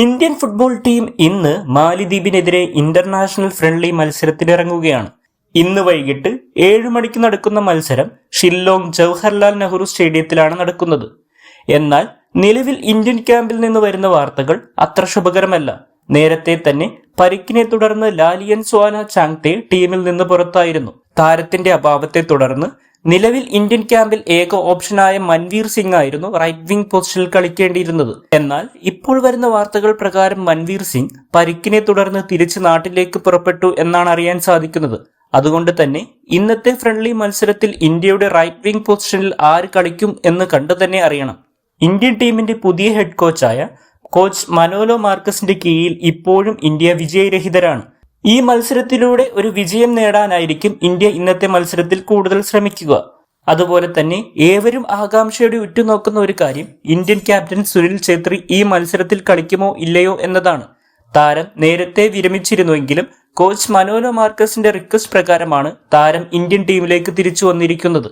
Indian football team ഇന്ന് മാലിദ്വീപിനെതിരെ international friendly മത്സരത്തിനിറങ്ങുകയാണ്. ഇന്ന് വൈകിട്ട് 7 മണിക്ക് നടക്കുന്ന മത്സരം ഷില്ലോങ് ജവഹർലാൽ നെഹ്റു സ്റ്റേഡിയത്തിലാണ് നടക്കുന്നത്. എന്നാൽ നിലവിൽ ഇന്ത്യൻ ക്യാമ്പിൽ നിന്ന് വരുന്ന വാർത്തകൾ അത്ര ശുഭകരമല്ല. നേരത്തെ തന്നെ പരിക്കിനെ തുടർന്ന് ലാലിയൻ സ്വാന ചാങ്തെ ടീമിൽ നിന്ന് പുറത്തായിരുന്നു. താരത്തിന്റെ അഭാവത്തെ തുടർന്ന് നിലവിൽ ഇന്ത്യൻ ക്യാമ്പിൽ ഏക ഓപ്ഷനായ മൻവീർ സിംഗ് ആയിരുന്നു റൈറ്റ് വിംഗ് പൊസിഷനിൽ കളിക്കേണ്ടിയിരുന്നത്. എന്നാൽ ഇപ്പോൾ വരുന്ന വാർത്തകൾ പ്രകാരം മൻവീർ സിംഗ് പരിക്കിനെ തുടർന്ന് തിരിച്ച് നാട്ടിലേക്ക് പുറപ്പെട്ടു എന്നാണ് അറിയാൻ സാധിക്കുന്നത്. അതുകൊണ്ട് തന്നെ ഇന്നത്തെ ഫ്രണ്ട്ലി മത്സരത്തിൽ ഇന്ത്യയുടെ റൈറ്റ് വിംഗ് പൊസിഷനിൽ ആര് കളിക്കും എന്ന് കണ്ടു തന്നെ അറിയണം. ഇന്ത്യൻ ടീമിന്റെ പുതിയ ഹെഡ് കോച്ചായ കോച്ച് മനോലോ മാർക്കസിന്റെ കീഴിൽ ഇപ്പോഴും ഇന്ത്യ വിജയരഹിതരാണ്. ഈ മത്സരത്തിലൂടെ ഒരു വിജയം നേടാനായിരിക്കും ഇന്ത്യ ഇന്നത്തെ മത്സരത്തിൽ കൂടുതൽ ശ്രമിക്കുക. അതുപോലെ തന്നെ ഏവരും ആകാംക്ഷയോടെ ഉറ്റുനോക്കുന്ന ഒരു കാര്യം ഇന്ത്യൻ ക്യാപ്റ്റൻ സുനിൽ ഛേത്രി ഈ മത്സരത്തിൽ കളിക്കുമോ ഇല്ലയോ എന്നതാണ്. താരം നേരത്തെ വിരമിച്ചിരുന്നുവെങ്കിലും കോച്ച് മനോലോ മാർക്കസിന്റെ റിക്വസ്റ്റ് പ്രകാരമാണ് താരം ഇന്ത്യൻ ടീമിലേക്ക് തിരിച്ചു വന്നിരിക്കുന്നത്.